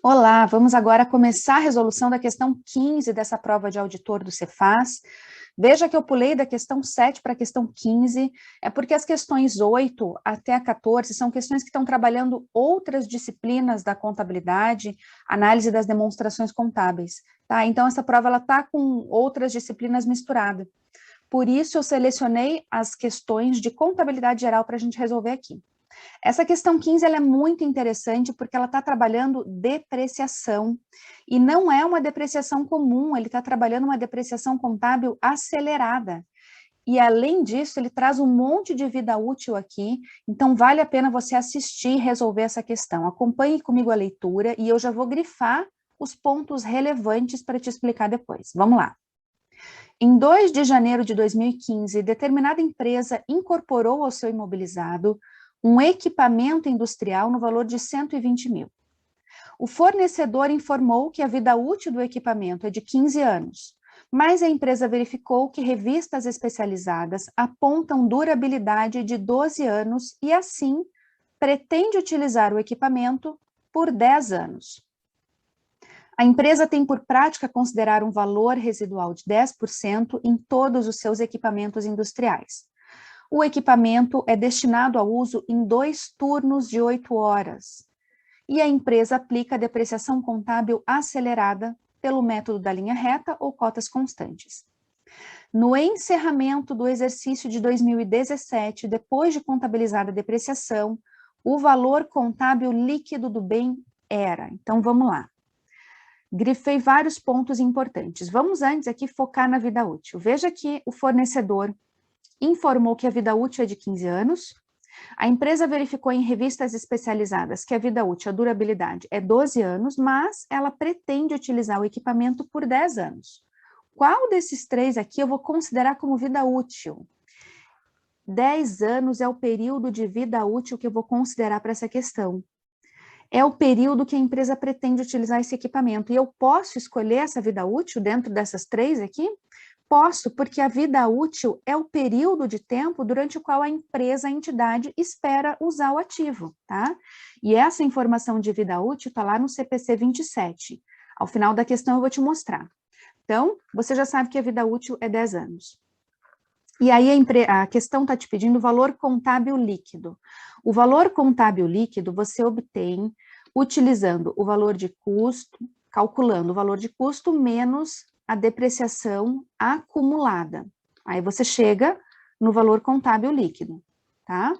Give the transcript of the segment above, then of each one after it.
Olá, vamos agora começar a resolução da questão 15 dessa prova de auditor do Cefaz. Veja que eu pulei da questão 7 para a questão 15, é porque as questões 8 até a 14 são questões que estão trabalhando outras disciplinas da contabilidade, análise das demonstrações contábeis, tá? Então, essa prova está com outras disciplinas misturadas. Por isso, eu selecionei as questões de contabilidade geral para a gente resolver aqui. Essa questão 15 ela é muito interessante porque ela está trabalhando depreciação, e não é uma depreciação comum, ele está trabalhando uma depreciação contábil acelerada. E além disso, ele traz um monte de vida útil aqui, então vale a pena você assistir e resolver essa questão. Acompanhe comigo a leitura e eu já vou grifar os pontos relevantes para te explicar depois. Vamos lá. Em 2 de janeiro de 2015, determinada empresa incorporou ao seu imobilizado um equipamento industrial no valor de 120 mil. O fornecedor informou que a vida útil do equipamento é de 15 anos, mas a empresa verificou que revistas especializadas apontam durabilidade de 12 anos e, assim, pretende utilizar o equipamento por 10 anos. A empresa tem por prática considerar um valor residual de 10% em todos os seus equipamentos industriais. O equipamento é destinado ao uso em 2 turnos de 8 horas. E a empresa aplica a depreciação contábil acelerada pelo método da linha reta ou cotas constantes. No encerramento do exercício de 2017, depois de contabilizada a depreciação, o valor contábil líquido do bem era. Então, vamos lá. Grifei vários pontos importantes. Vamos antes aqui focar na vida útil. Veja que o fornecedor informou que a vida útil é de 15 anos, a empresa verificou em revistas especializadas que a vida útil, a durabilidade, é 12 anos, mas ela pretende utilizar o equipamento por 10 anos. Qual desses 3 aqui eu vou considerar como vida útil? 10 anos é o período de vida útil que eu vou considerar para essa questão. É o período que a empresa pretende utilizar esse equipamento. E eu posso escolher essa vida útil dentro dessas 3 aqui? Posso, porque a vida útil é o período de tempo durante o qual a empresa, a entidade, espera usar o ativo, tá? E essa informação de vida útil está lá no CPC 27. Ao final da questão eu vou te mostrar. Então, você já sabe que a vida útil é 10 anos. E aí a questão está te pedindo o valor contábil líquido. O valor contábil líquido você obtém utilizando o valor de custo, calculando o valor de custo menos a depreciação acumulada. Aí você chega no valor contábil líquido, tá?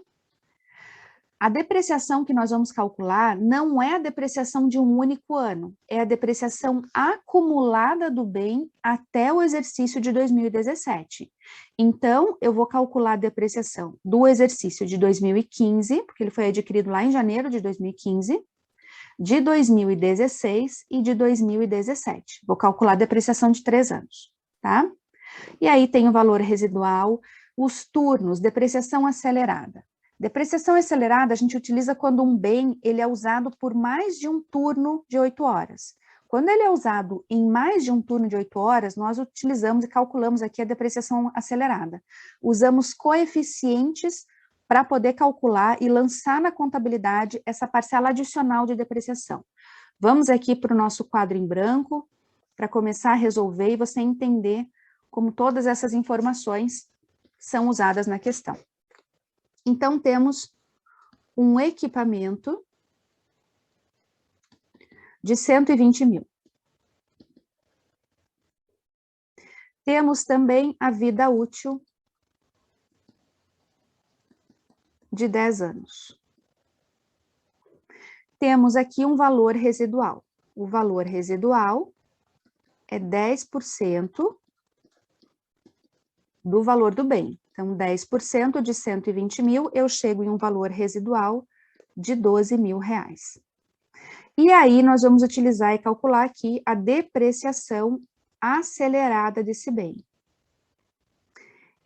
A depreciação que nós vamos calcular não é a depreciação de um único ano, é a depreciação acumulada do bem até o exercício de 2017. Então, eu vou calcular a depreciação do exercício de 2015, porque ele foi adquirido lá em janeiro de 2015, de 2016 e de 2017. Vou calcular a depreciação de 3 anos, tá? E aí tem o valor residual, os turnos, depreciação acelerada. Depreciação acelerada a gente utiliza quando um bem ele é usado por mais de um turno de 8 horas. Quando ele é usado em mais de um turno de 8 horas, nós utilizamos e calculamos aqui a depreciação acelerada. Usamos coeficientes para poder calcular e lançar na contabilidade essa parcela adicional de depreciação. Vamos aqui para o nosso quadro em branco, para começar a resolver e você entender como todas essas informações são usadas na questão. Então, temos um equipamento de 120 mil. Temos também a vida útil de 10 anos. Temos aqui um valor residual. O valor residual é 10% do valor do bem. Então, 10% de 120 mil, eu chego em um valor residual de 12 mil reais. E aí, nós vamos utilizar e calcular aqui a depreciação acelerada desse bem.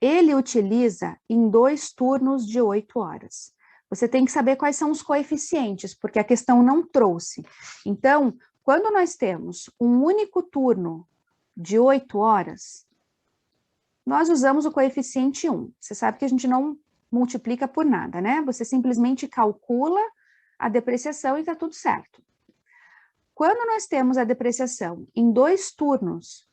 Ele utiliza em 2 turnos de 8 horas. Você tem que saber quais são os coeficientes, porque a questão não trouxe. Então, quando nós temos um único turno de 8 horas, nós usamos o coeficiente 1. Você sabe que a gente não multiplica por nada, né? Você simplesmente calcula a depreciação e está tudo certo. Quando nós temos a depreciação em 2 turnos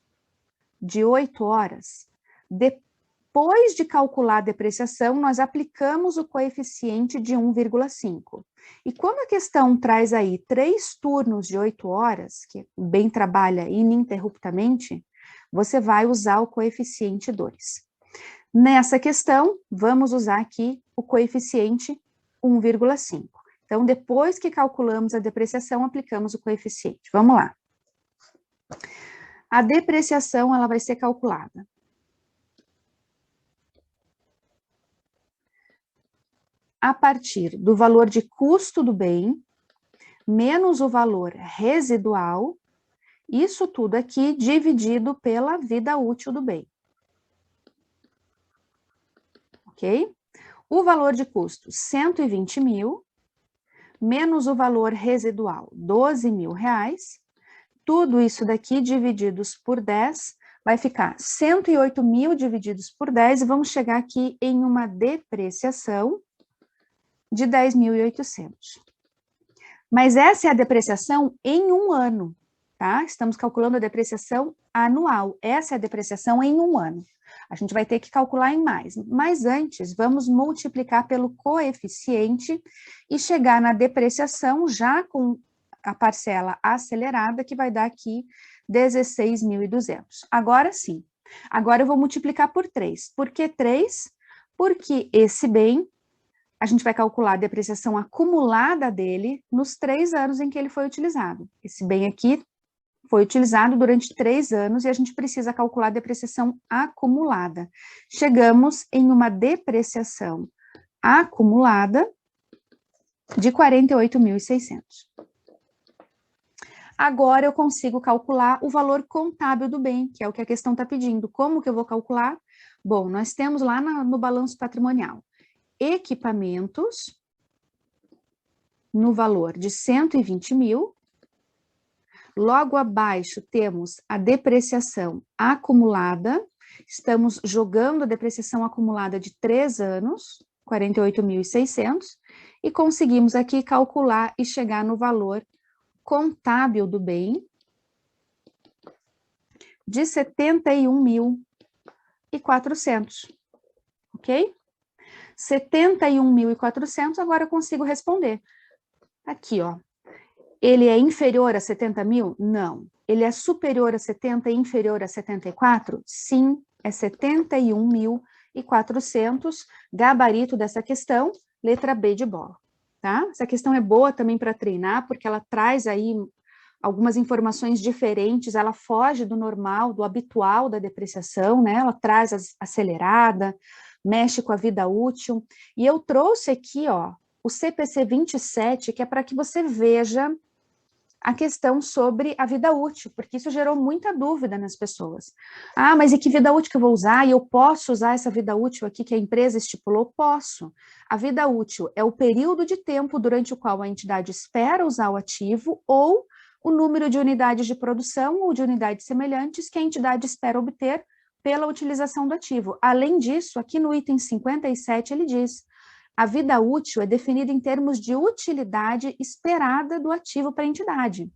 de 8 horas, depois de calcular a depreciação, nós aplicamos o coeficiente de 1,5. E como a questão traz aí 3 turnos de 8 horas, que o bem trabalha ininterruptamente, você vai usar o coeficiente 2. Nessa questão, vamos usar aqui o coeficiente 1,5. Então, depois que calculamos a depreciação, aplicamos o coeficiente. Vamos lá. A depreciação, ela vai ser calculada a partir do valor de custo do bem, menos o valor residual, isso tudo aqui dividido pela vida útil do bem. Ok? O valor de custo, 120 mil, menos o valor residual, 12 mil reais, tudo isso daqui divididos por 10, vai ficar 108 mil divididos por 10, e vamos chegar aqui em uma depreciação de 10.800. Mas essa é a depreciação em um ano, tá? Estamos calculando a depreciação anual, essa é a depreciação em um ano. A gente vai ter que calcular em mais, mas antes vamos multiplicar pelo coeficiente e chegar na depreciação já com a parcela acelerada, que vai dar aqui 16.200. Agora sim, agora eu vou multiplicar por 3. Por que 3? Porque esse bem, a gente vai calcular a depreciação acumulada dele nos 3 anos em que ele foi utilizado. Esse bem aqui foi utilizado durante 3 anos e a gente precisa calcular a depreciação acumulada. Chegamos em uma depreciação acumulada de 48.600. Agora eu consigo calcular o valor contábil do bem, que é o que a questão está pedindo. Como que eu vou calcular? Bom, nós temos lá no balanço patrimonial equipamentos no valor de 120 mil. Logo abaixo temos a depreciação acumulada, estamos jogando a depreciação acumulada de 3 anos, 48.600, e conseguimos aqui calcular e chegar no valor contábil do bem de 71.400, ok? 71.400, agora eu consigo responder. Aqui, ó. Ele é inferior a 70 mil? Não. Ele é superior a 70 e inferior a 74? Sim, é 71.400, gabarito dessa questão, letra B de bola, tá? Essa questão é boa também para treinar, porque ela traz aí algumas informações diferentes, ela foge do normal, do habitual da depreciação, né? Ela traz acelerada, mexe com a vida útil, e eu trouxe aqui, ó, o CPC 27, que é para que você veja a questão sobre a vida útil, porque isso gerou muita dúvida nas pessoas. Ah, mas e que vida útil que eu vou usar? E eu posso usar essa vida útil aqui que a empresa estipulou? Posso. A vida útil é o período de tempo durante o qual a entidade espera usar o ativo ou o número de unidades de produção ou de unidades semelhantes que a entidade espera obter pela utilização do ativo. Além disso, aqui no item 57 ele diz: a vida útil é definida em termos de utilidade esperada do ativo para a entidade.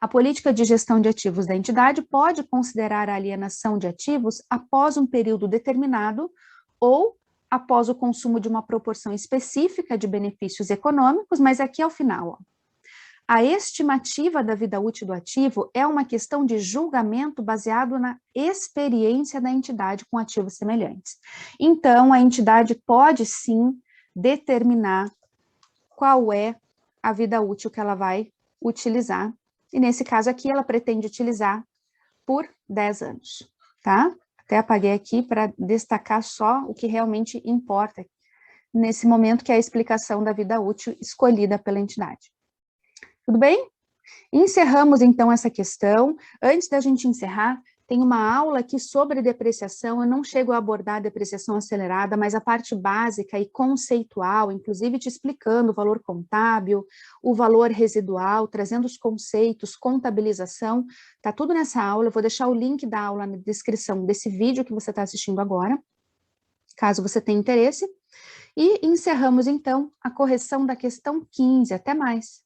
A política de gestão de ativos da entidade pode considerar a alienação de ativos após um período determinado ou após o consumo de uma proporção específica de benefícios econômicos, mas aqui ao final, ó. A estimativa da vida útil do ativo é uma questão de julgamento baseado na experiência da entidade com ativos semelhantes. Então, a entidade pode, sim, determinar qual é a vida útil que ela vai utilizar. E, nesse caso aqui, ela pretende utilizar por 10 anos, tá? Até apaguei aqui para destacar só o que realmente importa nesse momento, que é a explicação da vida útil escolhida pela entidade. Tudo bem? Encerramos, então, essa questão. Antes da gente encerrar, tem uma aula aqui sobre depreciação. Eu não chego a abordar a depreciação acelerada, mas a parte básica e conceitual, inclusive te explicando o valor contábil, o valor residual, trazendo os conceitos, contabilização, tá tudo nessa aula. Eu vou deixar o link da aula na descrição desse vídeo que você está assistindo agora, caso você tenha interesse. E encerramos, então, a correção da questão 15. Até mais!